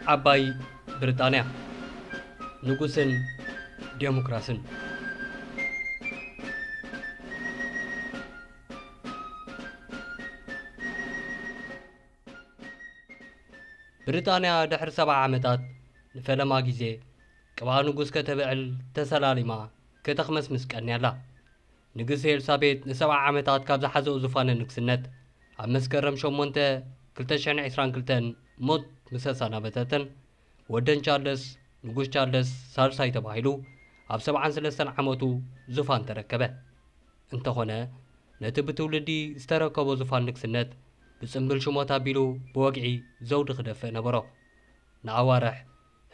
عباي بريطانيا نقوسن ديمقراسن بريطانيا دحر 7 عامات نفلما غيزي قبا نقوس كتبعل تسلاليما كتخمس مسكن يلا نقوس إليزابيث ن7 عامات كاب زحزو زفان النقسنت ኣብ መስከረም 8 2022 ሞት ምሰሳናበተተን ወደን ቻርልስ ንጉስ ቻርልስ ሳልሳይ ተባሂሉ ኣብ 73 ዓመቱ ዙፋን ተረከበ እንተኾነ ነቲ ብትውልዲ ዝተረከቦ ዙፋን ንግስነት ብጽምብል ሽሞት ኣቢሉ ብወግዒ ዘውዲ ክደፍእ ነበሮ ንኣዋርሕ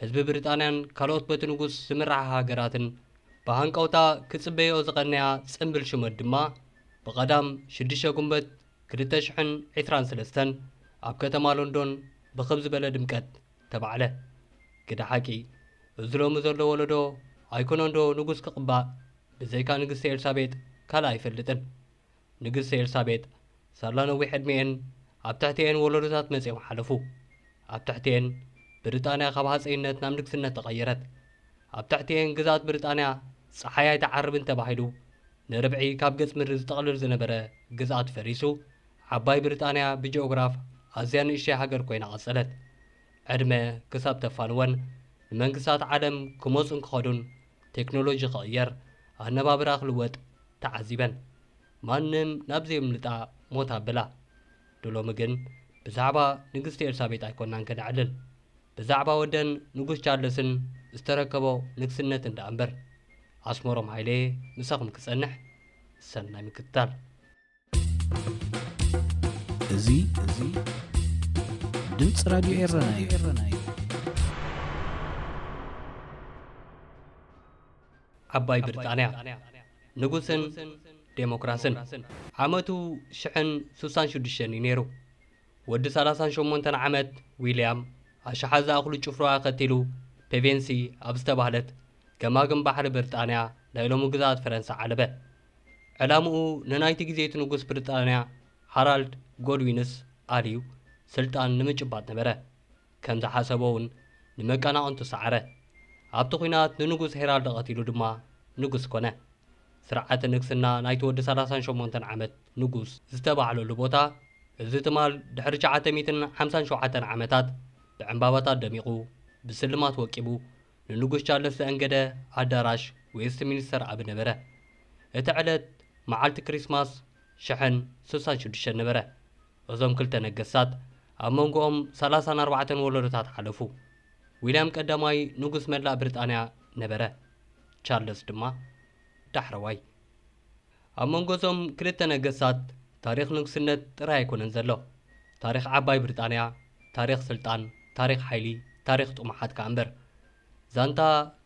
ህዝቢ ብሪጣንያን ካልኦት በቲ ንጉስ ዝምራሕ ሃገራትን ብሃንቀውታ ክጽበዮ ዝቐነያ ጽምብል ሽሞት ድማ ብቐዳም 6 ጉንበት 2023 ኣብ ከተማ ሎንዶን ብኽብዝ በለ ድምቀት ተባዕለ ግዳሓቂ እዝሎሙ ዘሎ ወለዶ ኣይኮኖንዶ ንጉስ ክቕባእ ብዘይካ ንግስቲ ኤልሳቤጥ ካላ ኣይፈልጥን ንግስቲ ኤልሳቤጥ ሳላነዊሕ ዕድሜአን ኣብ ትሕቲአን ወለዶታት መጺኦም ሓለፉ ኣብ ትሕቲአን ብሪጣንያ ካብ ሃፀይነት ናብ ንግስነት ተቐየረት ኣብ ትሕቲአን ግዛት ብሪጣንያ ፀሓያይ ተዓርብን ተባሂሉ ንርብዒ ካብ ገጽ ምድሪ ዝጠቕልል ዝነበረ ግዛት ፈሪሱ ዓባይ ብሪጣንያ ብጂኦግራፍ ኣዝያ ንእሽተይ ሃገር ኮይና ቀጸለት ዕድመ ክሳብ ተፋንወን ንመንግስታት ዓለም ክመፁን ክኸዱን ቴክኖሎጂ ክቕየር ኣነባብራ ክልወጥ ተዓዚበን ማንም ናብ ዘይምልጣ ሞት ኣበላ ድሎሚ ግን ብዛዕባ ንግስቲ ኤልሳቤጥ ኣይኮናን ከንዕልል ብዛዕባ ወደን ንጉስ ቻርልስን ዝተረከቦ ንግስነት እንዳ እምበር ኣስመሮም ሃይሌ ምሳኹም ክጸንሕ ሰናይ ምክትታል እዚ ድምጽ ራዲዮ ኤረና ዓባይ ብሪጣንያ ንጉስን ዴሞክራስን ዓመቱ 1966 ነይሩ ወዲ 38 ዓመት ዊልያም ኣሽሓዛ ኣኽሉ ጭፍሮዋ ኸቲሉ ፔቬንሲ ኣብ ዝተባህለት ገማግም ባሕሪ ብሪጣንያ ናይ ሎሚ ግዛት ፈረንሳ ዓለበ ዕላምኡ ንናይቲ ግዜቱ ንጉስ ብሪጣንያ ሃራልድ ጎድዊንስ ኣልዩ ስልጣን ንምጭባጥ ነበረ ከም ዝሓሰቦ እውን ንመቀናቕንቱ ሰዓረ ኣብቲ ኩናት ንንጉስ ሄራልድ ቀቲሉ ድማ ንጉስ ኮነ ስርዓተ ንግስና ናይቲ ወዲ 38 ዓመት ንጉስ ዝተባዕለሉ ቦታ እዚ ትማል ድሕሪ 957 ዓመታት ብዕምባባታት ደሚቑ ብስልማት ወቂቡ ንንጉስ ቻርልስ ዘእንገደ ኣዳራሽ ዌስትሚኒስተር ኣብ ነበረ እቲ ዕለት መዓልቲ ክሪስማስ 1966 ነበረ እዞም ክልተ ነገሳት ኣብ መንጎኦም 34 ወለዶታት ሓለፉ ዊልያም ቀዳማይ ንጉስ መላእ ብሪጣንያ ነበረ ቻርልስ ድማ ዳሕረዋይ ኣብ መንጎዞም ክልተ ነገሳት ታሪኽ ንግስነት ጥራይ ኣይኮነን ዘሎ ታሪኽ ዓባይ ብሪጣንያ ታሪኽ ስልጣን ታሪኽ ሓይሊ ታሪኽ ጥሙሓት ከዓ እምበር ዛንታ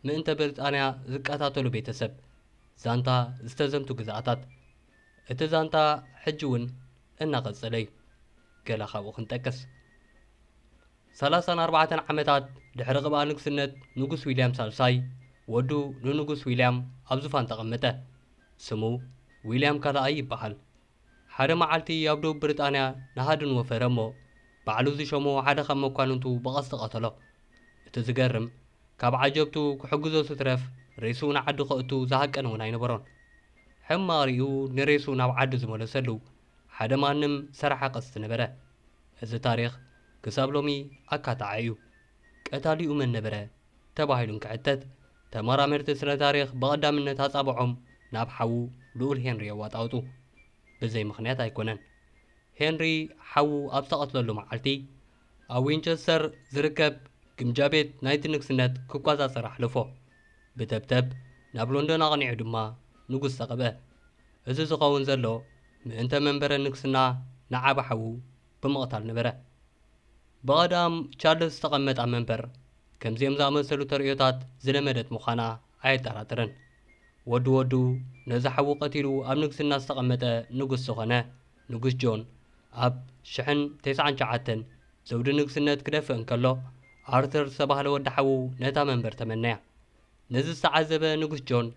ምእንተ ብሪጣንያ ዝቀታተሉ ቤተሰብ ዛንታ ዝተዘምቱ ግዛኣታት እቲ ዛንታ ሕጂ እውን እናቐጸለ እዩ ገለ ካብኡ ክንጠቅስ 34 ዓመታት ድሕሪ ቅብኣ ንግስነት ንጉስ ዊልያም ሳልሳይ ወዱ ንንጉስ ዊልያም ኣብ ዙፋን ተቐመጠ ስሙ ዊልያም ካልኣይ ይበሃል ሓደ መዓልቲ ኣብ ደቡብ ብሪጣንያ ንሃድን ወፈረ እሞ ባዕሉ ዝሾሞ ሓደ ካብ መኳንንቱ ብቐስቲ ቀተሎ እቲ ዝገርም ካብ ዓጀብቱ ክሕግዞ ስትረፍ ሬሱ ንዓዲ ከእቱ ዝሃቀን እውን ኣይነበሮን ሕማቕ ሪኡ ንሬሱ ናብ ዓዲ ዝመለሰሉ ሓደ ማንም ሰራሓ ቀስቲ ነበረ እዚ ታሪኽ ክሳብ ሎሚ ኣካታዓ እዩ ቀታሊኡ መን ነበረ ተባሂሉ ንክዕተት ተመራመርቲ ስነ ታሪኽ ብቐዳምነት ኣጻብዖም ናብ ሓዉ ልኡል ሄንሪ የዋጣውጡ ብዘይ ምኽንያት ኣይኮነን ሄንሪ ሓዉ ኣብ ዝተቐትለሉ መዓልቲ ኣብ ዊንቸስተር ዝርከብ ግምጃ ቤት ናይቲ ንግስነት ክቋጻጸር ኣሕልፎ ብተብተብ ናብ ሎንዶን ኣቕኒዑ ድማ ንጉስ ተቐብአ እዚ ዝኸውን ዘሎ ምእንተ መንበረ ንግስና ንዓበ ሓዉ ብምቕታል ነበረ ብቐዳም ቻርልስ ዝተቐመጣ መንበር ከምዚኦም ዝኣመሰሉ ተርእዮታት ዝለመደት ምዃና ኣየጠራጥርን ወዱ ወዱ ነዚ ሓዉ ቀቲሉ ኣብ ንግስና ዝተቐመጠ ንጉስ ዝኾነ ንጉስ ጆን ኣብ 1999 ዘውዲ ንግስነት ክደፍእ እንከሎ ኣርተር ዝተባህለ ወዲ ሓዉ ነታ መንበር ተመነያ ነዚ ዝተዓዘበ ንጉስ ጆን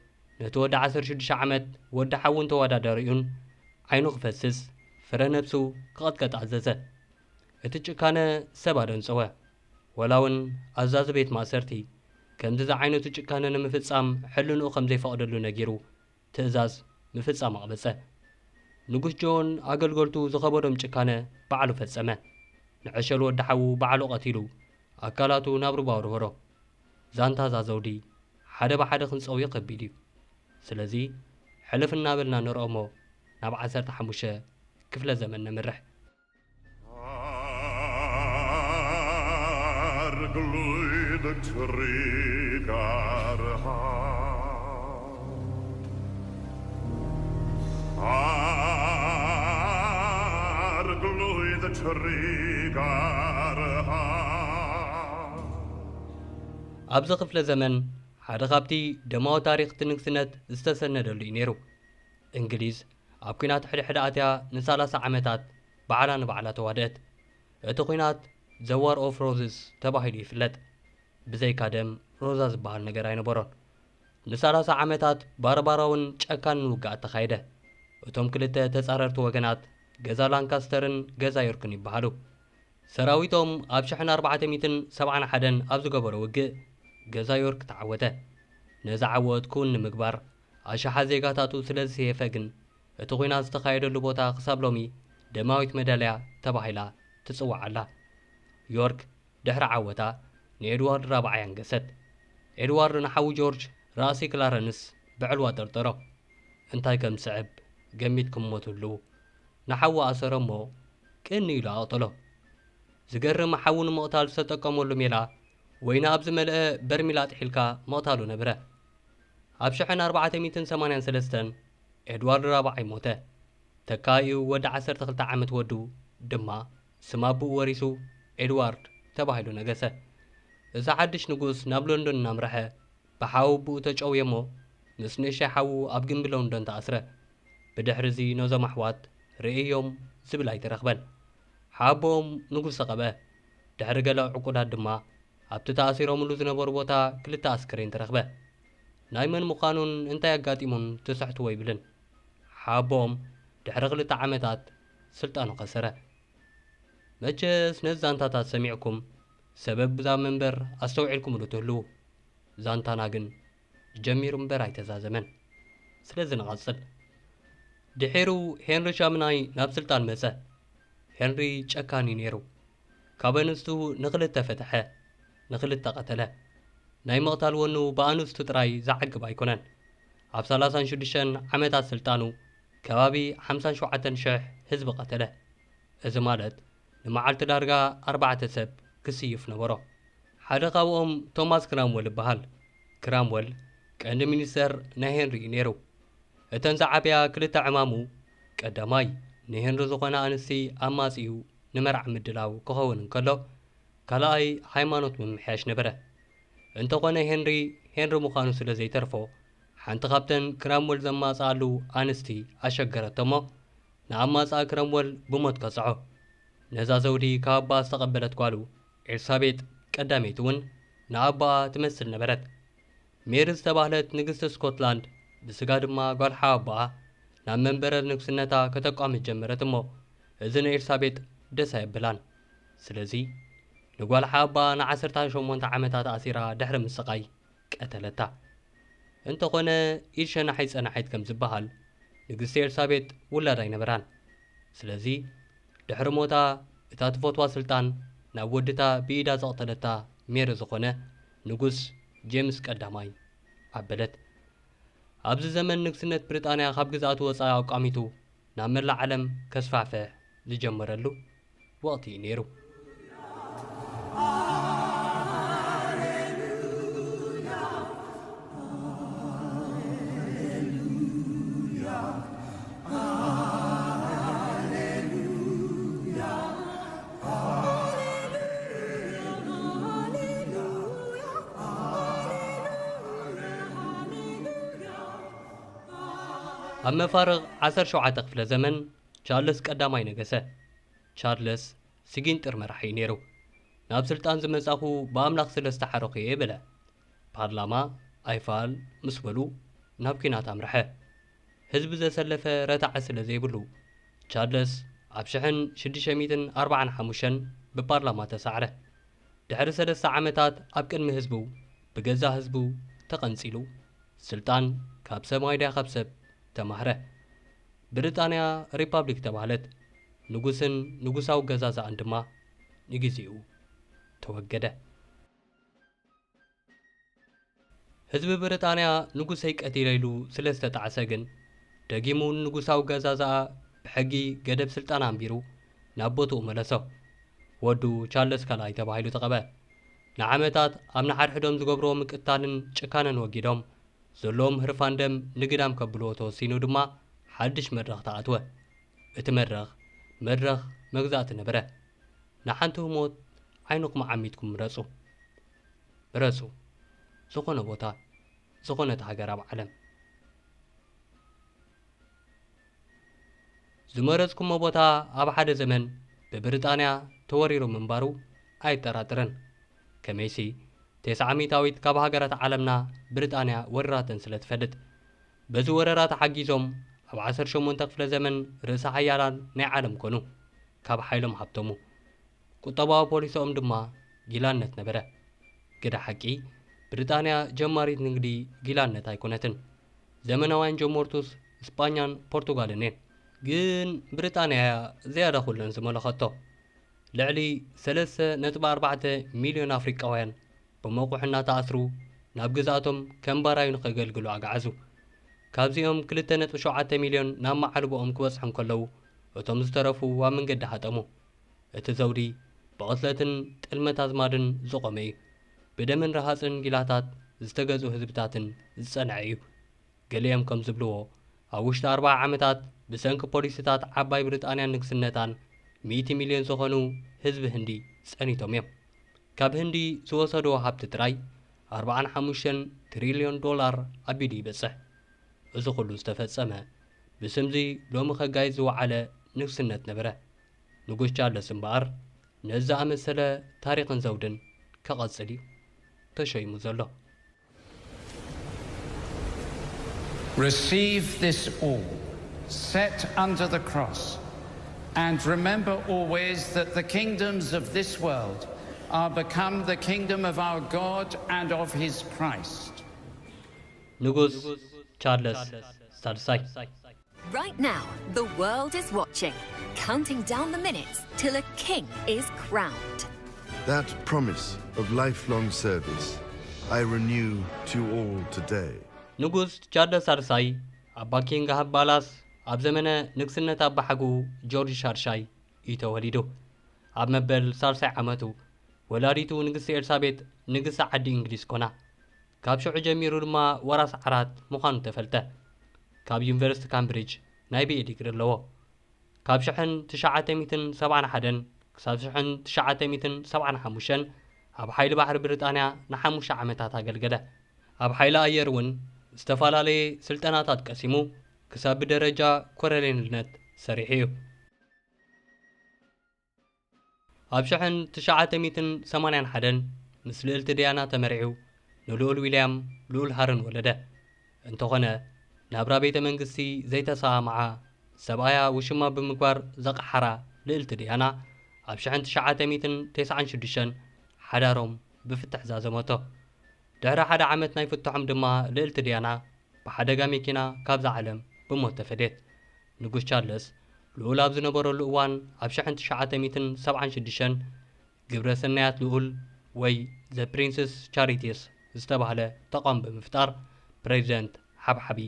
ነቲ ወዲ 16 ዓመት ወዲ ሓውን ተወዳዳሪኡን ዓይኑ ክፈስስ ፍረ ነብሱ ክቐጥቀጥ ኣዘዘ እቲ ጭካነ ሰብ ኣደንፀወ ወላውን ኣዛዚ ቤት ማእሰርቲ ከምዚ ዓይነቱ ጭካነ ንምፍጻም ሕልንኡ ከም ዘይፈቕደሉ ነጊሩ ትእዛዝ ምፍጻም ኣቕበጸ። ንጉስ ጆን ኣገልገልቱ ዝኸበዶም ጭካነ ባዕሉ ፈጸመ። ንዕሸል ወዲ ሓዉ ባዕሉ ቀቲሉ ኣካላቱ ናብ ሩባ ወርወሮ። ዛንታ ዛዘውዲ ሓደ ብሓደ ክንጸውዮ ከቢድ እዩ። ስለዚ ሕልፍ እናበልና ንርኦሞ ናብ 15 ክፍለ ዘመን ነምርሕ። Glöd tryggar glöd tryggar ኣብዚ ክፍለ ዘመን ሓደ ካብቲ ደማዊ ታሪክ ትንግስነት ዝተሰነደሉ እዩ ነይሩ። እንግሊዝ ኣብ ኩናት ሕድሕድ ኣትያ ን30 ዓመታት ባዕላ ንባዕላ ተዋድአት። እቲ ኩናት ዘ ዋር ኦፍ ሮዝስ ተባሂሉ ይፍለጥ። ብዘይካ ደም ሮዛ ዝበሃል ነገር ኣይነበሮን። ን30 ዓመታት ባርባራውን ጨካንን ውግኣት ተኻይደ። እቶም ክልተ ተጻረርቲ ወገናት ገዛ ላንካስተርን ገዛ ዮርክን ይበሃሉ። ሰራዊቶም ኣብ 1471 ኣብ ዝገበሮ ውግእ ገዛ ዮርክ ተዓወተ። ነዚ ዓወት ክውን ንምግባር ኣሽሓ ዜጋታቱ ስለ ዝስየፈ ግን እቲ ኩናት ዝተኻየደሉ ቦታ ክሳብ ሎሚ ደማዊት መዳልያ ተባሂላ ትጽዋዕ ኣላ። ዮርክ ድሕሪ ዓወታ ንኤድዋርድ ራብዓይ አንገሰት። ኤድዋርድ ንሓዊ ጆርጅ ራእሲ ክላረንስ ብዕልዋ ጠርጠሮ። እንታይ ከም ስዕብ ገሚት ክሞትሉ ንሓዊ ኣሰሮ እሞ ቅኒ ኢሉ ኣቕተሎ። ዝገርም ሓዊ ንምቕታል ዝተጠቀመሉ ሜላ ወይና ኣብ ዝመልአ በርሚል ኣጥሒልካ ምቕታሉ ነበረ። ኣብ 1483 ኤድዋርድ ራብዓይ ሞተ። ተካኢኡ ወዲ 12 ዓመት ወዱ ድማ ስም ኣቡኡ ወሪሱ ኤድዋርድ ተባሂሉ ነገሰ። እዚ ሓድሽ ንጉስ ናብ ሎንዶን እናምርሐ ብሓዊ ኣቡኡ ተጨውየ እሞ ምስ ንእሽተይ ሓዉ ኣብ ግንቢ ሎንዶን ተኣስረ። ብድሕሪ እዚ ነዞም ኣሕዋት ርእዮም ዝብል ኣይተረኽበን። ሓቦም ንጉስ ተቐብአ። ድሕሪ ገለ ዕቁዳት ድማ ኣብቲ ተኣሲሮምሉ ዝነበሩ ቦታ ክልተ ኣስክሬን ተረኽበ። ናይ መን ምዃኑን እንታይ ኣጋጢሙን ትስሕትዎ ይብልን። ሓቦም ድሕሪ 2 ዓመታት ስልጣኑ ኸሰረ። መቸስ ነዚ ዛንታታት ሰሚዕኩም ሰበብ ብዛ መንበር ኣስተውዒልኩምሉ ትህልው። ዛንታና ግን ጀሚሩ እምበር ኣይተዛዘመን። ስለዚ ንቐጽል። ድሒሩ ሄንሪ ሻምናይ ናብ ስልጣን መጸ። ሄንሪ ጨካኒ ነይሩ። ካብ ኣንስቱ ንኽልተ ፈትሐ፣ ንኽልተ ቐተለ። ናይ መቕታል ወኑ ብኣንስቱ ጥራይ ዘዓግብ ኣይኮነን። ኣብ 36 ዓመታት ስልጣኑ ከባቢ 57,000 ህዝቢ ቐተለ። እዚ ማለት ንመዓልቲ ዳርጋ 4 ሰብ ክስይፍ ነበሮ። ሓደ ካብኦም ቶማስ ክራምወል ይበሃል። ክራምወል ቀንዲ ሚኒስተር ናይ ሄንሪ እዩ ነይሩ። እተን ዝዓብያ ክልተ ዕማሙ ቀዳማይ ንሄንሪ ዝኾነ ኣንስቲ ኣማጺኡ ንመርዓ ምድላው ክኸውን እንከሎ ካልኣይ ሃይማኖት ምምሕያሽ ነበረ። እንተኾነ ሄንሪ ምዃኑ ስለ ዘይተርፎ ሓንቲ ካብተን ክራምወል ዘማጽኣሉ ኣንስቲ ኣሸገረቶሞ ንኣማጽኣ ክራምወል ብሞት ቀጽዖ። ነዛ ዘውዲ ካብ ኣባኣ ዝተቐበለት ጓሉ ኤልሳቤጥ ቀዳመይቲ እውን ንኣባኣ ትመስል ነበረት። ሜሪ ዝተባህለት ንግስቲ ስኮትላንድ ብስጋ ድማ ጓልሓ ኣባኣ ናብ መንበረ ንግስነታ ከተቋምት ጀመረት እሞ እዚ ንኤልሳቤጥ ደስ ኣየብላን። ስለዚ ንጓልሓ ኣባኣ ን18 ዓመታት ኣሲራ ድሕሪ ምስቃይ ቀተለታ። እንተኾነ ኢድ ሸናሐይ ጸናሐት ከም ዝበሃል ንግስቲ ኤልሳቤጥ ውላድ ኣይነበራን። ስለዚ ድሕሪ ሞታ እታ ትፈትዋ ስልጣን ናብ ወድታ ብኢዳ ዘቕተለታ ሜሪ ዝኾነ ንጉስ ጄምስ ቀዳማይ ኣበለት። ኣብዚ ዘመን ንግስነት ብሪጣንያ ካብ ግዛኣቱ ወፃኢ ኣቋሚቱ ናብ መላእ ዓለም ከስፋሕፍሕ ዝጀመረሉ ወቕቲ እዩ ነይሩ። ኣብ መፋርቕ 17 ክፍለ ዘመን ቻርልስ ቀዳማይ ነገሰ። ቻርልስ ስጊንጥር መራሒ ነይሩ። ናብ ስልጣን ዝመጻኹ ብኣምላኽ ስለ ዝተሓረኹ እየ በለ። ፓርላማ ኣይፋል ምስ በሉ ናብ ኩናት ኣምርሐ። ህዝቢ ዘሰለፈ ረታዐ ስለ ዘይብሉ ቻርልስ ኣብ 1645 ብፓርላማ ተሳዕረ። ድሕሪ 3 ዓመታት ኣብ ቅድሚ ህዝቡ ብገዛ ህዝቡ ተቐንፂሉ ስልጣን ካብ ሰማይ ዳ ካብ ሰብ ተማህረ ብሪጣንያ ሪፐብሊክ ተባህለት ንጉስን ንጉሳዊ ገዛዛእን ድማ ንግዚኡ ተወገደ ህዝቢ ብሪጣንያ ንጉሰይ ቀቲለ ኢሉ ስለ ዝተጣዕሰ ግን ደጊሙ ንጉሳዊ ገዛዛእ ብሕጊ ገደብ ስልጣን ኣንቢሩ ናብ ቦትኡ መለሶ ወዱ ቻርልስ ካልኣይ ተባሂሉ ተቐበ ንዓመታት ኣብ ናሓድሕዶም ዝገብሮ ምቅታልን ጭካነን ወጊዶም ዘለዎም ህርፋን ደም ንግዳም ከብልዎ ተወሲኑ ድማ ሓድሽ መድረኽ ተኣትወ እቲ መድረኽ መግዛእቲ ነበረ ንሓንቲ ህሞት ዓይንኩም ዓሚትኩም ረፁ ዝኾነ ቦታ ዝኾነት ሃገር ኣብ ዓለም ዝመረፅኩሞ ቦታ ኣብ ሓደ ዘመን ብብሪጣንያ ተወሪሩ ምንባሩ ኣይጠራጥርን ከመይሲ 900ዊት ካብ ሃገራት ዓለምና ብሪጣንያ ወረራተን ስለ ትፈልጥ በዚ ወረራ ተሓጊዞም ኣብ 18 ክፍለ ዘመን ርእሰ ሓያላን ናይ ዓለም ኮኑ ካብ ሓይሎም ሃብቶሙ ቁጠባዊ ፖሊሶም ድማ ጊላነት ነበረ ግዳ ሓቂ ብሪጣንያ ጀማሪት ንግዲ ጊላነት ኣይኮነትን ዘመናውያን ጀመርቱስ እስፓኛን ፖርቱጋልን እየን ግን ብሪጣንያ ዝያዳ ኩለን ዝመለኸቶ ልዕሊ 3.4 ሚልዮን ኣፍሪቃውያን ብመቑሕና ተኣስሩ ናብ ግዛኣቶም ከም ባራዩ ንኸገልግሉ ኣጋዓዙ ካብዚኦም 2.7 ሚልዮን ናብ መዓልቦኦም ክበፅሑ ከለዉ እቶም ዝተረፉ ኣብ መንገዲ ሓጠሙ እቲ ዘውዲ ብቕትለትን ጥልመት ኣዝማድን ዝቖመ እዩ ብደምን ረሃፅን ጊላታት ዝተገዙ ህዝብታትን ዝጸንዐ እዩ ገሊኦም ከም ዝብልዎ ኣብ ውሽጢ 40 ዓመታት ብሰንኪ ፖሊስታት ዓባይ ብሪጣንያ ንግስነታን 100 ሚልዮን ዝኾኑ ህዝቢ ህንዲ ጸኒቶም እዮም ካብ ህንዲ ዝወሰድዎ ሃብቲ ጥራይ 45 ትሪልዮን ዶላር ኣቢሉ ይበጽሕ እዚ ኩሉ ዝተፈጸመ ብስምዚ ሎሚ ኸጋይ ዝወዓለ ንግስነት ነበረ ንጉስ ቻርልስ እምበኣር ነዚ ኣመሰለ ታሪኽን ዘውድን ከቐጽል እዩ ተሸይሙ ዘሎ Receive this all, set under the cross, and remember always that the kingdoms of this world are become the kingdom of our God and of his Christ. ንጉስ ቻርልስ ሳልሳይ Right now, the world is watching, counting down the minutes till a king is crowned. That promise of lifelong service I renew to all today. ንጉስ ቻርልስ ሳልሳይ ኣብ ባኪንግሃም ፓላስ ኣብ ዘመነ ንግስነት ኣባሓጉ ጆርጅ ሻርሻይ እዩ ተወሊዱ ኣብ መበል ሳልሳይ ዓመቱ ወላዲቱ ንግስቲ ኤልሳቤጥ ንግስቲ ዓዲ እንግሊዝ ኮና ካብ ሽዑ ጀሚሩ ድማ ወራስ ዓራት ምዃኑ ተፈልጠ ካብ ዩኒቨርሲቲ ካምብሪጅ ናይ ቢኤ ዲግሪ ኣለዎ ካብ 1971 ክሳብ 1975 ኣብ ሓይሊ ባሕሪ ብሪጣንያ ን5 ዓመታት ኣገልገለ ኣብ ሓይሊ ኣየር እውን ዝተፈላለየ ስልጠናታት ቀሲሙ ክሳብ ብደረጃ ኮሎኔልነት ሰሪሑ እዩ ኣብ 1981 ምስ ልዕልቲ ዲያና ተመሪዑ ንልኡል ዊልያም ልኡል ሃርን ወለደ እንተኾነ ናብራ ቤተ መንግስቲ ዘይተሰማዓ ሰብኣያ ውሽማ ብምግባር ዘቕሓራ ልዕልቲ ዲያና ኣብ 1996 ሓዳሮም ብፍትሕ ዛዘመቶ ድሕሪ ሓደ ዓመት ናይ ፍትሖም ድማ ልዕልቲ ዲያና ብሓደጋ መኪና ካብዛ ዓለም ብሞት ተፈዴት ንጉስ ቻርልስ ልኡል ኣብ ዝነበረሉ እዋን ኣብ 1976 ግብረ ሰናያት ልኡል ወይ ዘ ፕሪንስስ ቻሪቲስ ዝተባህለ ተቋም ብምፍጣር ፕሬዚደንት ሓብሓቢ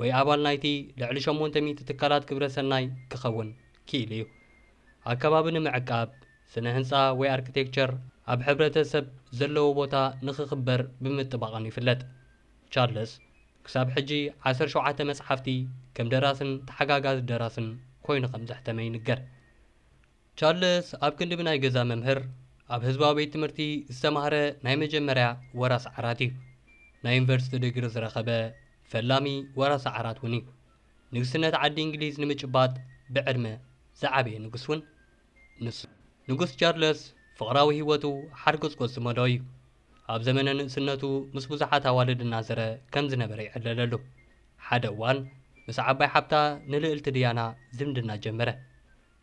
ወይ ኣባል ናይቲ ልዕሊ 800 ትካላት ግብረ ሰናይ ክኸውን ክኢሉ እዩ ኣከባቢ ንምዕቃብ ስነ ህንፃ ወይ ኣርኪቴክቸር ኣብ ሕብረተሰብ ዘለዎ ቦታ ንኽኽበር ብምጥባቕን ይፍለጥ ቻርልስ ክሳብ ሕጂ 17 መጽሓፍቲ ከም ደራስን ተሓጋጋዚ ደራስን ኮይኑ ከም ዘሕተመ ይንገር ቻርልስ ኣብ ክንዲ ብናይ ገዛ መምህር ኣብ ህዝባዊ ቤት ትምህርቲ ዝተማሃረ ናይ መጀመርያ ወራስ ዓራት እዩ ናይ ዩኒቨርሲቲ ዲግሪ ዝረኸበ ፈላሚ ወራስ ዓራት እውን እዩ ንግስነት ዓዲ እንግሊዝ ንምጭባጥ ብዕድመ ዝዓበየ ንጉስ እውን ንሱ ንጉስ ቻርልስ ፍቕራዊ ህይወቱ ሓርገጽ ዝመዶ እዩ ኣብ ዘመነ ንእስነቱ ምስ ብዙሓት ኣዋልድ እናዘረ ከም ዝነበረ ይዕለለሉ ሓደ እዋን ምስ ዓባይ ሓብታ ንልዕልቲ ዲያና ዝምድና ጀመረ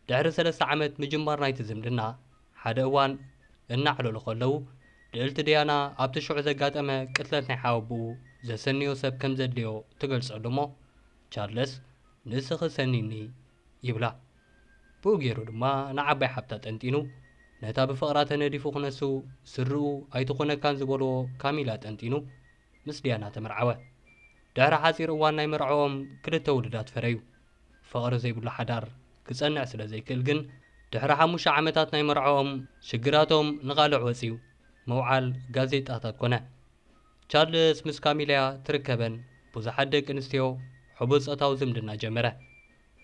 ድሕሪ 3 ዓመት ምጅማር ናይቲ ዝምድና ሓደ እዋን እናዕለሉ ከለዉ ልዕልቲ ዲያና ኣብቲ ሽዑ ዘጋጠመ ቅትለት ናይ ሓወቡኡ ዘሰንዮ ሰብ ከም ዘድልዮ ትገልጸሉ እሞ ቻርለስ ንስኺ ሰኒኒ ይብላ። ብኡ ገይሩ ድማ ንዓባይ ሓብታ ጠንጢኑ ነታ ብፍቕራ ተነዲፉ ክነሱ ስርኡ ኣይትኾነካን ዝበልዎ ካሚላ ጠንጢኑ ምስ ዲያና ተመርዓወ። ድሕሪ ሓፂር እዋን ናይ መርዓዎም ክልተ ውልዳት ፈረዩ። ፍቕሪ ዘይብሉ ሓዳር ክጸንዕ ስለ ዘይክእል ግን ድሕሪ 5 ዓመታት ናይ መርዓዎም ሽግራቶም ንቓልዕ ወፂኡ መውዓል ጋዜጣታት ኮነ። ቻርልስ ምስ ካሚልያ ትርከበን ብዙሓት ደቂ ኣንስትዮ ሕቡፅ ፆታዊ ዝምድና ጀመረ።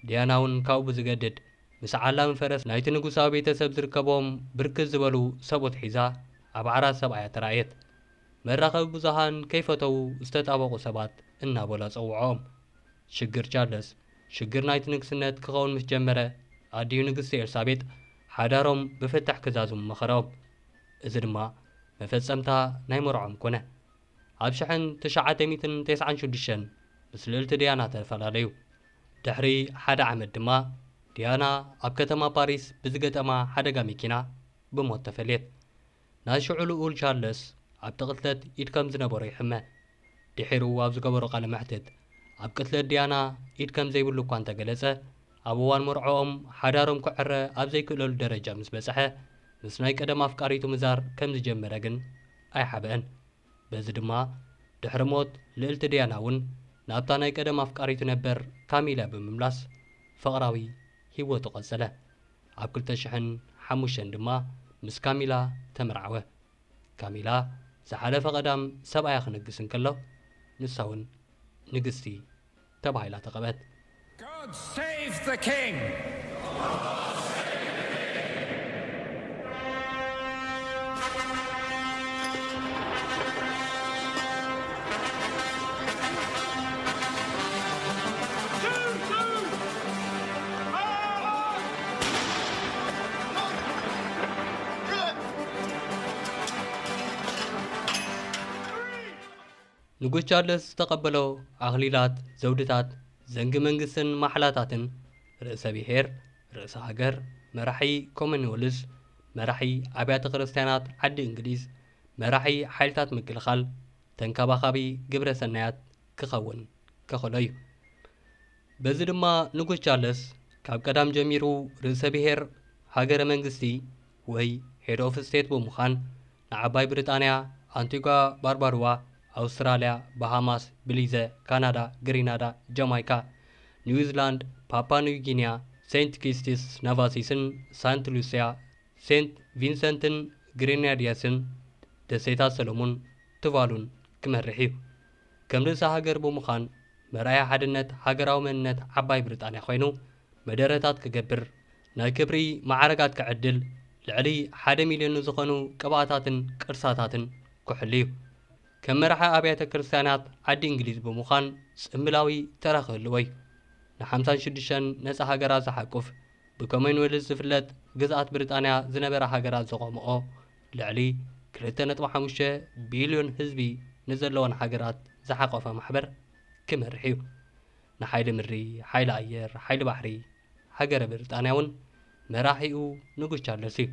ዲያና እውን ካብኡ ብዝገድድ ምስ ዓላሚ ፈረስ ናይቲ ንጉሳዊ ቤተሰብ ዝርከቦም ብርክት ዝበሉ ሰብኡት ሒዛ ኣብ ዓራት ሰብኣያ ተራእየት። መራኸቢ ብዙሃን ከይፈተው ዝተጣበቑ ሰባት እናበላ ፀውዖም። ሽግር ቻርለስ ሽግር ናይቲ ንግስነት ክኸውን ምስ ጀመረ ኣዲዩ ንግስቲ ኤልሳቤጥ ሓዳሮም ብፍትሕ ክዛዝሙ መኸሮም። እዚ ድማ መፈጸምታ ናይ መርዖም ኮነ። ኣብ 1996 ምስ ልዕልቲ ዲያና ተፈላለዩ። ድሕሪ 1 ዓመት ድማ ዲያና ኣብ ከተማ ፓሪስ ብዝገጠማ ሓደጋ መኪና ብሞት ተፈልየት። ናይ ሽዑ ልኡል ቻርለስ ኣብ ቅትለት ኢድ ከም ዝነበሮ ይሕመ። ድሒሩ ኣብ ዝገበሮ ቃለ መሕትት ኣብ ቅትለት ዲያና ኢድ ከም ዘይብሉ እኳ እንተገለጸ ኣብ እዋን መርዖኦም ሓዳሮም ክዕረ ኣብ ዘይክእለሉ ደረጃ ምስ በጽሐ ምስ ናይ ቀደም ኣፍቃሪቱ ምዛር ከም ዝጀመረ ግን ኣይሓበአን። በዚ ድማ ድሕሪ ሞት ልዕልቲ ዲያና እውን ናብታ ናይ ቀደም ኣፍቃሪቱ ነበር ካሚላ ብምምላስ ፍቕራዊ ህይወቱ ቐጸለ። ኣብ 2005 ድማ ምስ ካሚላ ተመርዓወ። ካሚላ ዝሓለፈ ቀዳም ሰብኣያ ክነግስ እንከሎ ንሳ እውን ንግስቲ ተባሂላ ተቐበት። God save the king! ንጉስ ቻርለስ ዝተቐበሎ ኣኽሊላት፣ ዘውድታት፣ ዘንጊ መንግስትን ማሕላታትን ርእሰ ብሔር፣ ርእሰ ሃገር፣ መራሒ ኮመንዌልዝ፣ መራሒ ኣብያተ ክርስቲያናት ዓዲ እንግሊዝ፣ መራሒ ሓይልታት ምክልኻል፣ ተንከባኻቢ ግብረ ሰናያት ክኸውን ከኸሎ እዩ። በዚ ድማ ንጉስ ቻርለስ ካብ ቀዳም ጀሚሩ ርእሰ ብሔር ሃገረ መንግስቲ ወይ ሄድ ኦፍ ስቴት ብምዃን ንዓባይ ብሪጣንያ፣ አንቲጓ ባርባሩዋ፣ ኣውስትራልያ፣ ባሃማስ፣ ብሊዘ፣ ካናዳ፣ ግሪናዳ፣ ጃማይካ፣ ኒውዚላንድ፣ ፓፓ ኒው ጊኒያ፣ ሴንት ኪትስን ነቫሲስን፣ ሳንት ሉሲያ፣ ሴንት ቪንሰንትን ግሬናዲየስን፣ ደሴታት ሰሎሞን ትባሉን ክመርሕ እዩ። ከም ርእሰ ሃገር ብምዃን መርኣያ ሓድነት ሃገራዊ መንነት ዓባይ ብሪጣንያ ኮይኑ መደረታት ክገብር፣ ናይ ክብሪ ማዕረጋት ክዕድል፣ ልዕሊ 1 ሚልዮን ዝኾኑ ቅብኣታትን ቅርሳታትን ክሕል እዩ። ከም መራሒ ኣብያተ ክርስቲያናት ዓዲ እንግሊዝ ብምዃን ጽምላዊ ተራ ክህልዎ እዩ። ን56 ነፃ ሃገራት ዝሓቁፍ ብኮመንዌልዝ ዝፍለጥ ግዝኣት ብሪጣንያ ዝነበረ ሃገራት ዘቆምኦ ልዕሊ 2.5 ቢልዮን ህዝቢ ንዘለወን ሃገራት ዝሓቆፈ ማሕበር ክመርሕ እዩ። ንሓይሊ ምድሪ፣ ሓይሊ ኣየር፣ ሓይሊ ባሕሪ ሃገረ ብሪጣንያ እውን መራሒኡ ንጉስ ቻርለስ እዩ።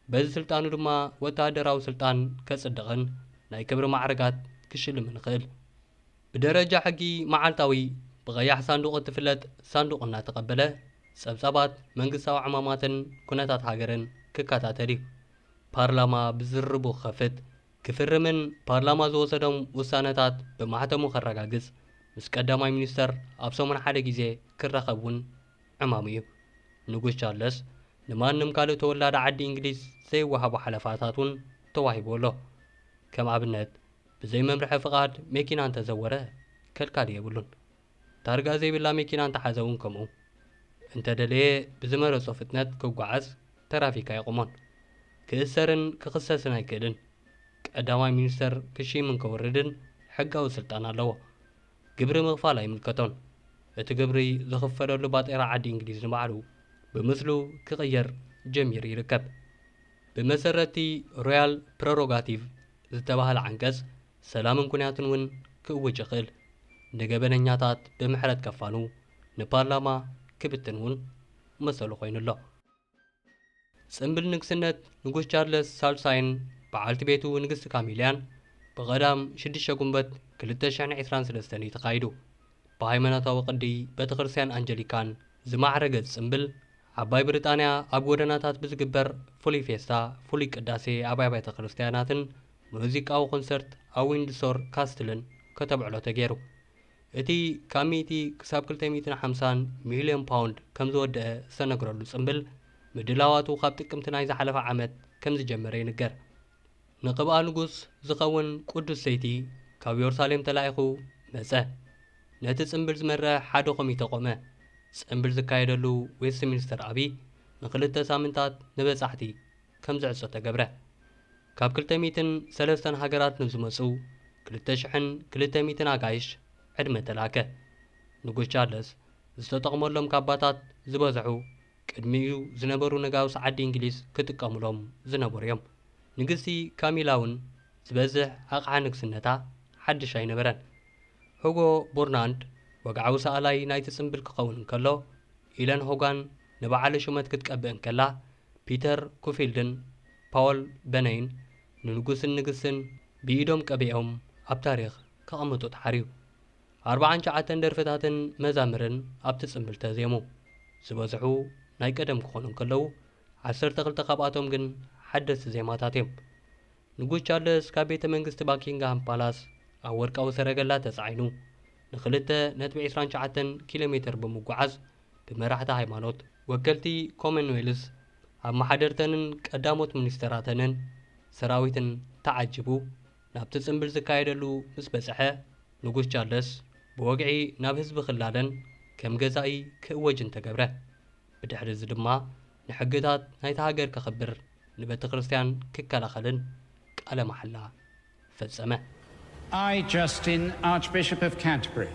በዚ ስልጣኑ ድማ ወታደራዊ ስልጣን ከጽድቕን ናይ ክብሪ ማዕረጋት ክሽልም ንኽእል። ብደረጃ ሕጊ መዓልታዊ ብቐያሕ ሳንዱቕ እትፍለጥ ሳንዱቕ እናተቐበለ ጸብጻባት መንግስታዊ ዕማማትን ኩነታት ሃገርን ክከታተል እዩ። ፓርላማ ብዝርቡ ክኸፍት ክፍርምን ፓርላማ ዝወሰዶም ውሳነታት ብማሕተሙ ከረጋግጽ ምስ ቀዳማይ ሚኒስተር ኣብ ሰሙን ሓደ ግዜ ክረኸብ እውን ዕማሙ እዩ። ንጉስ ቻርለስ ንማንም ካልእ ተወላዲ ዓዲ እንግሊዝ ዘይወሃቡ ሓለፋታት እውን ተዋሂቡ ኣሎ። ከም ኣብነት ብዘይ መምርሒ ፍቓድ መኪና እንተዘወረ ከልካል የብሉን። ታርጋ ዘይብላ መኪና እንተሓዘ እውን ከምኡ እንተደለየ ብዝመረፆ ፍጥነት ክጓዓዝ ተራፊክ ኣይቆሞን። ክእሰርን ክኽሰስን ኣይክእልን። ቀዳማይ ሚኒስተር ክሺምን ክውርድን ሕጋዊ ስልጣን ኣለዎ። ግብሪ ምኽፋል ኣይምልከቶን። እቲ ግብሪ ዝኽፈለሉ ባጤራ ዓዲ እንግሊዝ ንባዕሉ ብምስሉ ክቕየር ጀሚሩ ይርከብ። ብመሰረቲ ሮያል ፕሬሮጋቲቭ ዝተባህለ ዓንቀጽ ሰላምን ኩንያትን እውን ክእውጅ ይኽእል። ንገበነኛታት ብምሕረት ከፋኑ ንፓርላማ ክብትን እውን መሰሉ ኮይኑሎ። ጽምብል ንግስነት ንጉስ ቻርልስ ሳልሳይን በዓልቲ ቤቱ ንግስቲ ካሚልያን በቀዳም 6 ጉንበት 2023 ተካሂዱ። በሃይማኖታዊ ቅዲ ቤተክርስቲያን አንጀሊካን ዝማዕረገ ጽምብል ዓባይ ብሪጣንያ ኣብ ጎደናታት ብዝግበር ፍሉይ ፌስታ ፍሉይ ቅዳሴ ኣብ ቤተ ክርስቲያናትን ሙዚቃዊ ኮንሰርት ኣብ ዊንድሶር ካስትልን ከተብዕሎ ተገይሩ። እቲ ካብ 100 ክሳብ 250 ሚልዮን ፓውንድ ከም ዝወደአ ዝተነግረሉ ጽምብል ምድላዋቱ ካብ ጥቅምቲ ናይ ዝሓለፈ ዓመት ከም ዝጀመረ ይንገር። ንቅብኣ ንጉስ ዝኸውን ቅዱስ ሰይቲ ካብ ኢየሩሳሌም ተላኢኹ መጸ። ነቲ ጽምብል ዝመርሕ ሓደ ኮሚቴ ቆመ። ጽምብል ዝካየደሉ ዌስትሚንስተር ኣቢ ን2 ሳምንታት ንበጻሕቲ ከም ዝዕጾ ተገብረ። ካብ 203 ሃገራት ንዝመጹ 2200 ኣጋይሽ ዕድመ ተላከ። ንጉስ ቻርልስ ዝተጠቕመሎም ካባታት ዝበዝሑ ቅድሚኡ ዝነበሩ ነጋውስ ዓዲ እንግሊዝ ክጥቀሙሎም ዝነበሩ እዮም። ንግስቲ ካሚላ እውን ዝበዝሕ ኣቕሓ ንግስነታ ሓድሽ ኣይነበረን። ሁጎ ቡርናንድ ወግዓዊ ሰኣላይ ናይቲ ጽምብል ክኸውን እንከሎ ኢለን ሆጋን ንበዓለ ሹመት ክትቀብእ እንከላ ፒተር ኩፊልድን ፓውል በነይን ንንጉስን ንግስትን ብኢዶም ቀቢኦም ኣብ ታሪኽ ከቐምጡ ተሓርዩ። 49 ደርፍታትን መዛምርን ኣብቲ ጽምብል ተዜሙ። ዝበዝሑ ናይ ቀደም ክኾኑ እንከለዉ 12 ካብኣቶም ግን ሓደስቲ ዜማታት እዮም። ንጉስ ቻርልስ ካብ ቤተ መንግስቲ ባኪንግሃም ፓላስ ኣብ ወርቃዊ ሰረገላ ተጻዒኑ ን2.29 ኪሎ ሜትር ብምጓዓዝ ብመራሕቲ ሃይማኖት ወከልቲ ኮመንዌልስ ኣብ ማሓደርተንን ቀዳሞት ሚኒስተራተንን ሰራዊትን ተዓጅቡ ናብቲ ጽምብል ዝካየደሉ ምስ በጽሐ ንጉስ ቻርልስ ብወግዒ ናብ ህዝቢ ክላለን ከም ገዛኢ ክእወጅን ተገብረ። ብድሕሪ እዚ ድማ ንሕግታት ናይቲ ሃገር ክኽብር ንቤተ ክርስቲያን ክከላኸልን ቃለ መሓላ ፈጸመ። I, Justin, Archbishop of Canterbury,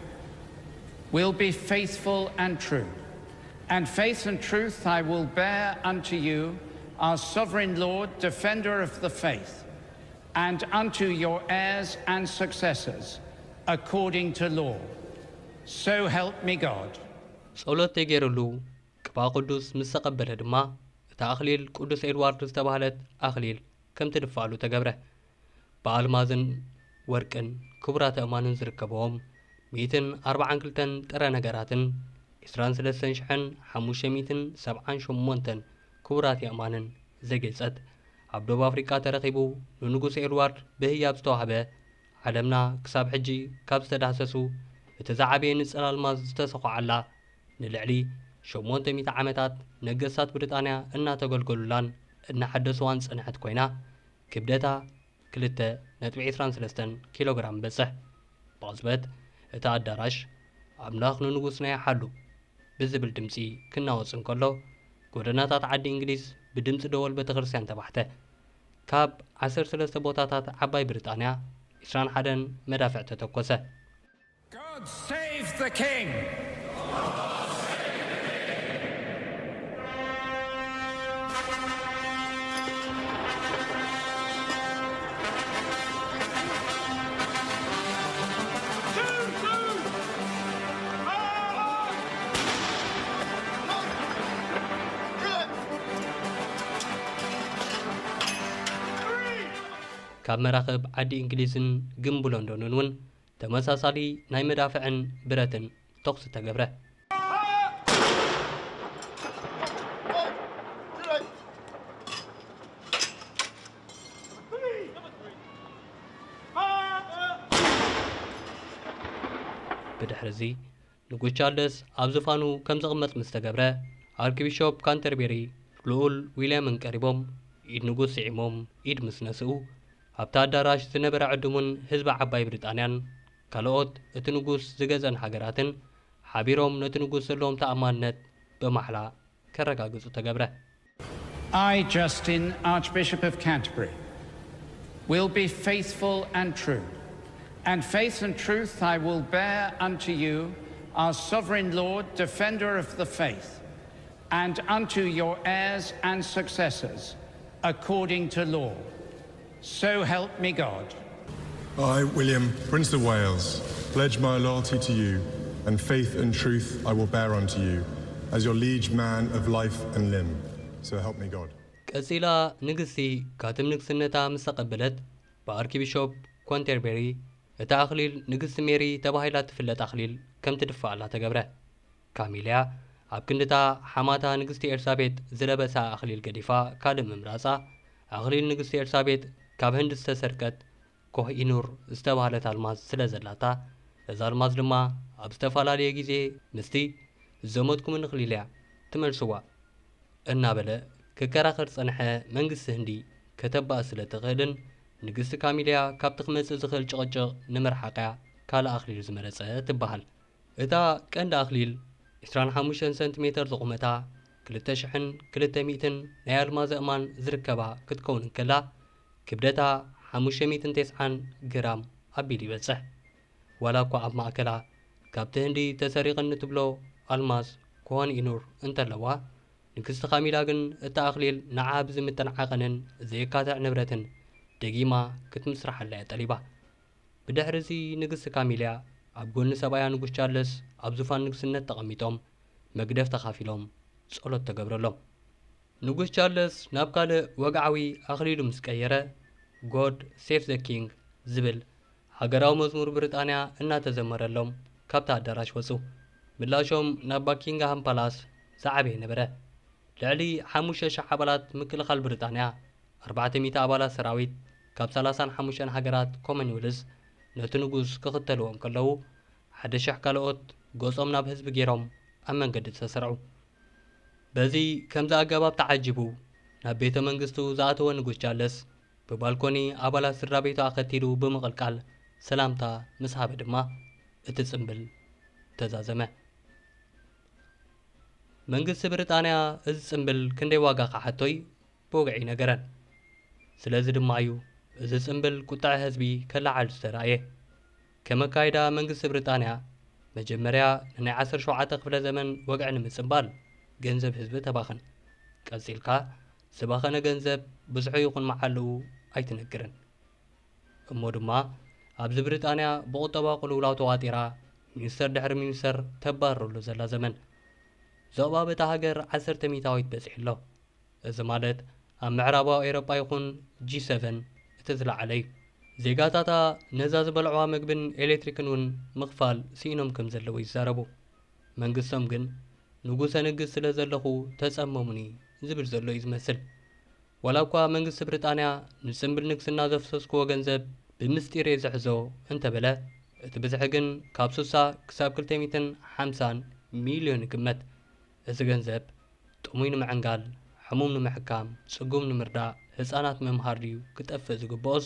will be faithful and true, and faith and truth I will bear unto you, our sovereign Lord, defender of the faith, and unto your heirs and successors, according to law. So help me God. ጸሎት ተገይሩሉ ቅባ ቅዱስ ምስ ተቐበለ ድማ እታ ኣኽሊል ቅዱስ ኤድዋርድ ዝተባህለት ኣኽሊል ከም ትድፋሉ ተገብረ። በኣልማዝን ወርቅን ክቡራት እማንን ዝርከበዎም 142 ጥረ ነገራትን 23578 ክቡራት እማንን ዘጌጸት ኣብ ደቡብ ኣፍሪካ ተረኺቡ ንንጉስ ኤድዋርድ ብህያብ ዝተዋህበ ዓለምና ክሳብ ሕጂ ካብ ዝተዳሰሱ እቲ ዝዓበየ ንጽል ኣልማዝ ዝተሰኽዓላ ንልዕሊ 800 ዓመታት ነገስታት ብሪጣንያ እናተገልገሉላን እናሓደስዋን ጽንሐት ኮይና ክብደታ 2.23 ኪሎግራም በጽሕ። ብቕጽበት እቲ ኣዳራሽ ኣምላኽ ንንጉስና ይሓሉ ብዝብል ድምፂ ክናወጽ እንከሎ ጎደናታት ዓዲ እንግሊዝ ብድምፂ ደወል ቤተ ክርስቲያን ተባሕተ። ካብ 13 ቦታታት ዓባይ ብሪጣንያ 21 መዳፍዕ ተተኮሰ። God save the King! ካብ መራኸብ ዓዲ እንግሊዝን ግንቡ ሎንዶንን እውን ተመሳሳሊ ናይ መዳፍዕን ብረትን ተኩስ ተገብረ። ብድሕሪ እዚ ንጉስ ቻርልስ ኣብ ዝፋኑ ከም ዝቕመጥ ምስ ተገብረ ኣርክቢሾፕ ካንተርቤሪ ልኡል ዊልያምን ቀሪቦም ኢድ ንጉስ ስዒሞም ኢድ ምስ ነስኡ ኣብቲ ኣዳራሽ ዝነበረ ዕዱሙን ህዝቢ ዓባይ ብሪጣንያን ካልኦት እቲ ንጉስ ዝገዘን ሃገራትን ሓቢሮም ነቲ ንጉስ ዘለዎም ተኣማንነት በማሕላ ከረጋግጹ ተገብረ። I, Justin, Archbishop of Canterbury, will be faithful and true, and faith and truth I will bear unto you, our sovereign Lord, defender of the faith, and unto your heirs and successors, according to law. So help me God. I, William, Prince of Wales, pledge my loyalty to you, and faith and truth I will bear unto you, as your liege man of life and limb. So help me God. ቀፂላ ንግስቲ ካትም ንግስነታ ምስ ተቐበለት ብኣርኪቢሾፕ ኮንተርቤሪ እታ ኣኽሊል ንግስቲ ሜሪ ተባሂላ ትፍለጥ ኣኽሊል ከም ትድፋኣላ ተገብረ። ካሚልያ ኣብ ክንድታ ሓማታ ንግስቲ ኤልሳቤጥ ዝለበሳ ኣኽሊል ገዲፋ ካልእ ምምራፃ ኣኽሊል ንግስቲ ኤልሳቤጥ ካብ ህንዲ ዝተሰርቀት ኮህኢኑር ዝተባሃለት ኣልማዝ ስለ ዘላታ እዛ ኣልማዝ ድማ ኣብ ዝተፈላለየ ግዜ ምስቲ ዘመትኩም ንኽሊል እያ ትመልስዋ እናበለ ክከራኸር ፀንሐ መንግስቲ ህንዲ ከተባእ ስለ ትኽእልን ንግስቲ ካሚልያ ካብቲ ክመፅእ ዝኽእል ጭቕጭቕ ንምርሓቕያ ካልእ ኣኽሊል ዝመረፀ ትበሃል። እታ ቀንዲ ኣኽሊል 25 ሰንቲሜትር ዝቑመታ 2200 ናይ ኣልማዝ እማን ዝርከባ ክትከውን እንከላ ክብደታ 590 ግራም ኣቢሉ ይበፅሕ። ዋላ እኳ ኣብ ማእከላ ካብቲ ህንዲ ተሰሪቕን ትብሎ ኣልማዝ ኮህኢኑር እንተለዋ ንግስቲ ካሚላ ግን እታ ኣኽሊል ንዓ ብዝምጥን ዓቐንን ዘየካትዕ ንብረትን ደጊማ ክትምስራሓላ እያ ጠሊባ። ብድሕሪ እዚ ንግስቲ ካሚልያ ኣብ ጎኒ ሰብኣያ ንጉስ ቻርለስ ኣብ ዙፋን ንግስነት ተቐሚጦም መግደፍ ተኻፊሎም ጸሎት ተገብረሎም። ንጉስ ቻርለስ ናብ ካልእ ወግዓዊ ኣኽሊሉ ምስ ቀየረ ጎድ ሴፍ ዘ ኪንግ ዝብል ሃገራዊ መዝሙር ብሪጣንያ እናተዘመረሎም ካብቲ ኣዳራሽ ወፁ። ምላሾም ናብ ባኪንግሃም ፓላስ ዝዓበየ ነበረ። ልዕሊ 5,000 ኣባላት ምክልኻል ብሪጣንያ 400 ኣባላት ሰራዊት ካብ 35 ሃገራት ኮመንዌልዝ ነቲ ንጉስ ክኽተልዎም ከለዉ 1,000 ካልኦት ገጾም ናብ ህዝቢ ገይሮም ኣብ መንገዲ ተሰርዑ። በዚ ከምዚ ኣገባብ ተዓጅቡ ናብ ቤተ መንግስቱ ዝኣተወ ንጉስ ቻርለስ ብባልኮኒ ኣባላት ስድራ ቤቱ ኣኸቲሉ ብምቕልቃል ሰላምታ ምስ ሃበ ድማ እቲ ጽምብል ተዛዘመ። መንግስቲ ብሪጣንያ እዚ ጽምብል ክንደይ ዋጋ ካሓቶይ ብወግዒ ነገረን። ስለዚ ድማ እዩ እዚ ጽምብል ቁጣዕ ህዝቢ ከላዓል ዝተረእየ። ከመካይዳ መንግስቲ ብሪጣንያ መጀመርያ ናይ 17 ክፍለ ዘመን ወግዒ ንምጽምባል ገንዘብ ህዝቢ ተባኽን። ቀፂልካ ዝባኸነ ገንዘብ ብዙሑ ይኹን መዓልኡ ኣይትነግርን እሞ ድማ ኣብዚ ብሪጣንያ ብቁጠባ ቁልውላው ተዋጢራ ሚኒስተር ድሕሪ ሚኒስተር ተባረረሉ ዘላ ዘመን ዞባ በታ ሃገር 10 ሚታዊት በፂሕ ኣሎ። እዚ ማለት ኣብ ምዕራባዊ ኤውሮጳ ይኹን G7 እቲ ዝለዓለ እዩ። ዜጋታታ ነዛ ዝበልዕዋ ምግብን ኤሌክትሪክን እውን ምኽፋል ሲኢኖም ከም ዘለዉ ይዛረቡ። መንግስቶም ግን ንጉሰ ንግስ ስለ ዘለኹ ተጸመሙኒ ዝብል ዘሎ እዩ ዝመስል። ዋላ እኳ መንግስቲ ብሪጣንያ ንጽምብል ንግስና ዘፍሰስክዎ ገንዘብ ብምስጢር ዝሕዞ እንተበለ እቲ ብዝሒ ግን ካብ 60 ክሳብ 250 ሚልዮን ይግመት። እዚ ገንዘብ ጥሙይ ንምዕንጋል፣ ሕሙም ንምሕካም፣ ጽጉም ንምርዳእ፣ ህፃናት ምምሃር ድዩ ክጠፍእ ዝግብኦስ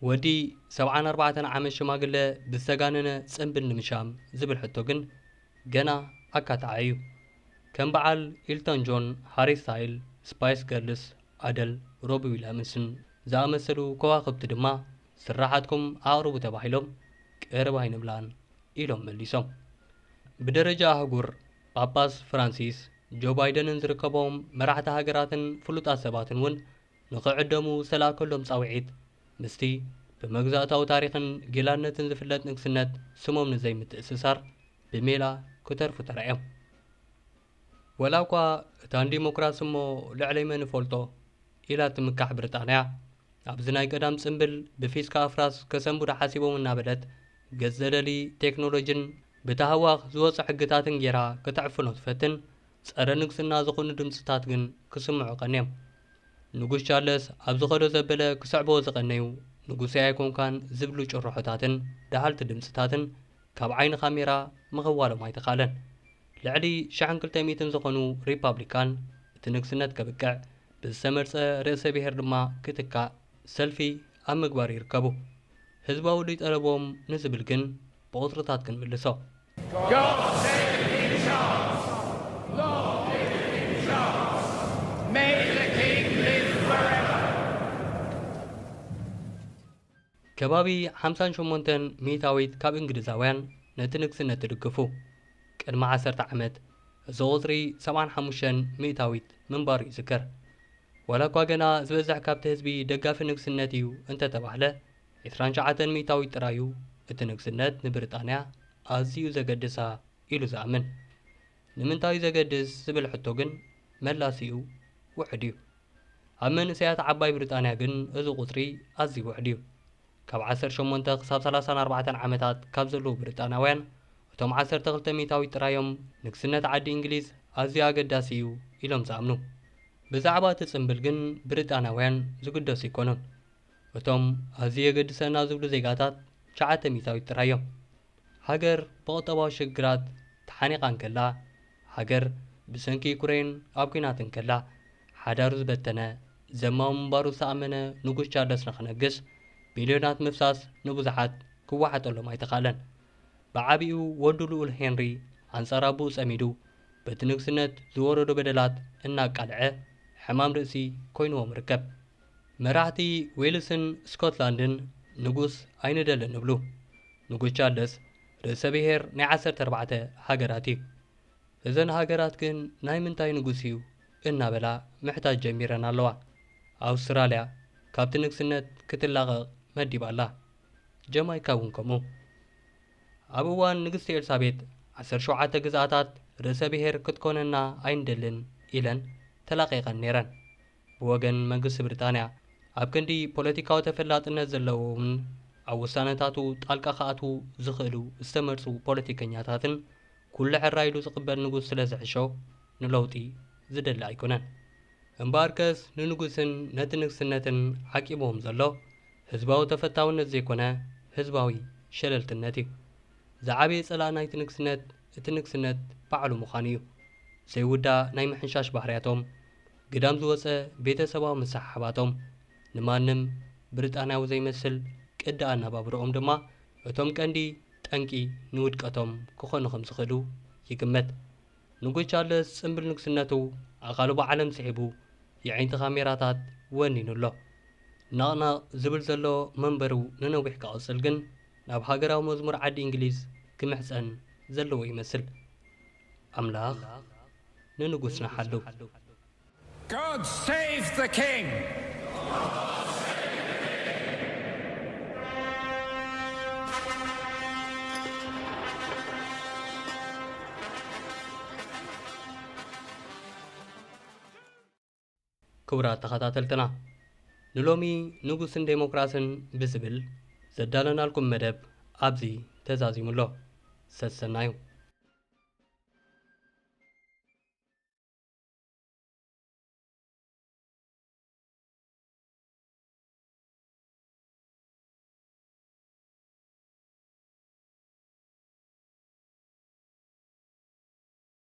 ወዲ 74 ዓመት ሽማግለ ብዝተጋነነ ጽምብል ንምሻም ዝብል ሕቶ ግን ገና ኣካታዓ እዩ። ከም በዓል ኢልቶን ጆን፣ ሃሪ ስታይል፣ ስፓይስ ገርልስ፣ ኣደል፣ ሮቢ ዊልያምስን ዝኣመሰሉ ከዋኽብቲ ድማ ስራሓትኩም ኣቕርቡ ተባሂሎም ቅርብ ኣይንብላን ኢሎም መሊሶም። ብደረጃ ኣህጉር ጳጳስ ፍራንሲስ ጆ ባይደንን ዝርከቦም መራሕቲ ሃገራትን ፍሉጣት ሰባትን እውን ንኽዕደሙ ዝተላከሎም ጻውዒት ምስቲ ብመግዛእታዊ ታሪኽን ጌላነትን ዝፍለጥ ንግስነት ስሞም ንዘይምትእስሳር ብሜላ ክተርፉ ተራእዮም። ወላ እኳ እታን ዲሞክራሲ እሞ ልዕለይ መን ፈልጦ ኢላ ትምካሕ ብሪጣንያ ኣብዚ ናይ ቀዳም ጽምብል ብፊስካ ኣፍራስ ከሰንቡዳ ሓሲቦም እናበለት ገጽ ዘደሊ ቴክኖሎጅን ብታህዋኽ ዝወፁ ሕግታትን ጌራ ክትዕፍኖ ትፈትን ጸረ ንግስና ዝኾኑ ድምፅታት ግን ክስምዑ ቀንዮም። ንጉስ ቻርለስ ኣብ ዝኸዶ ዘበለ ክስዕብዎ ዝቐነዩ ንጉሰይ ኣይኮንካን ዝብሉ ጭርሖታትን ዳሃልቲ ድምፅታትን ካብ ዓይኒ ካሜራ ምኽዋሎም ኣይተኻለን። ልዕሊ 1200 ዝኾኑ ሪፓብሊካን እቲ ንግስነት ከብቅዕ ብዝተመርፀ ርእሰ ብሔር ድማ ክትካእ ሰልፊ ኣብ ምግባር ይርከቡ። ህዝባዊ ድይ ጠለቦም ንዝብል ግን ብቁጥርታት ክንምልሶ ከባቢ 58 ሚታዊት ካብ እንግሊዛውያን ነቲ ንግስነት ትድግፉ። ቅድሚ 10 ዓመት እዚ ቁፅሪ 75 ሚታዊት ምንባሩ ይዝከር። ወላ እኳ ገና ዝበዝሕ ካብቲ ህዝቢ ደጋፊ ንግስነት እዩ እንተተባህለ 29 ሚታዊት ጥራዩ እቲ ንግስነት ንብሪጣንያ ኣዝዩ ዘገድሳ ኢሉ ዝኣምን። ንምንታይ ዘገድስ ዝብል ሕቶ ግን መላሲኡ ውሕድ እዩ። ኣብ መንእሰያት ዓባይ ብሪጣንያ ግን እዚ ቁፅሪ ኣዝዩ ውሕድ እዩ ካብ 18 ክሳብ 34 ዓመታት ካብ ዘለዉ ብሪጣንያውያን እቶም 12 ሚታዊት ጥራዮም ንግስነት ዓዲ እንግሊዝ ኣዝዩ ኣገዳሲ እዩ ኢሎም ዝኣምኑ ብዛዕባ እቲ ጽምብል ግን ብሪጣንያውያን ዝግደሱ ይኮኑን እቶም ኣዝዩ የገድሰና ዝብሉ ዜጋታት 9 ሚታዊት ጥራዮም ሃገር ብቁጠባዊ ሽግራት ተሓኒቓ እንከላ ሃገር ብሰንኪ ዩክሬን ኣብ ኩናት እንከላ ሓዳሩ ዝበተነ ዘማዊ ምንባሩ ዝተኣመነ ንጉስ ቻርለስ ንኽነግስ ሚልዮናት ምፍሳስ ንብዙሓት ክዋሓጠሎም ኣይተኻለን ብዓብኡ ወዱ ልኡል ሄንሪ ኣንጻር ኣቡኡ ጸሚዱ በቲ ንግስነት ዝወረዶ በደላት እናቃልዐ ሕማም ርእሲ ኮይንዎም ርከብ መራሕቲ ዌልስን ስኮትላንድን ንጉስ ኣይንደልን ንብሉ ንጉስ ቻርለስ ርእሰ ብሔር ናይ 14 ሃገራት እዩ እዘን ሃገራት ግን ናይ ምንታይ ንጉስ እዩ እናበላ ምሕታጅ ጀሚረን ኣለዋ ኣውስትራልያ ካብቲ ንግስነት ክትላቐቕ መዲባ ኣላ ጀማይካ እውን ከምኡ ኣብ እዋን ንግስቲ ኤልሳቤጥ 17 ግዝኣታት ርእሰ ብሔር ክትኮነና ኣይንደልን ኢለን ተላቒቐን ነይረን ብወገን መንግስቲ ብሪጣንያ ኣብ ክንዲ ፖለቲካዊ ተፈላጥነት ዘለዎም ኣብ ውሳነታቱ ጣልቃ ከኣትዉ ዝኽእሉ ዝተመርፁ ፖለቲከኛታትን ኩሉ ሕራይሉ ዝቕበል ንጉስ ስለ ዝሕሾ ንለውጢ ዝደሊ ኣይኮነን እምበኣርከስ ንንጉስን ነቲ ንግስነትን ዓቂቦም ዘሎ ህዝባዊ ተፈታውነት ዘይኮነ ህዝባዊ ሸለልትነት እዩ ዝዓበየ ጸላእ ናይቲ ንግስነት እቲ ንግስነት ባዕሉ ምዃኑ እዩ ዘይውዳእ ናይ ምሕንሻሽ ባህርያቶም ግዳም ዝወፀ ቤተሰባዊ መሳሓባቶም ንማንም ብሪጣንያዊ ዘይመስል ቅዲ ኣነባብሮኦም ድማ እቶም ቀንዲ ጠንቂ ንውድቀቶም ክኾኑ ከም ዝኽእሉ ይግመት ንጉስ ቻርለስ ጽምብል ንግስነቱ ኣቓልቦ ዓለም ስሒቡ የዒንቲ ካሜራታት ወኒኑሎ ናቕናቕ ዝብል ዘሎ መንበሩ ንነዊሕ ክቕጽል ግን ናብ ሃገራዊ መዝሙር ዓዲ እንግሊዝ ክምሕፀን ዘለዎ ይመስል ኣምላኽ ንንጉስና ሓሉ God save the king! ክቡራት ተኸታተልትና ንሎሚ ንጉስን ዴሞክራስን ብዝብል ዘዳለናልኩም መደብ ኣብዚ ተዛዚሙሎ ሰሰናዩ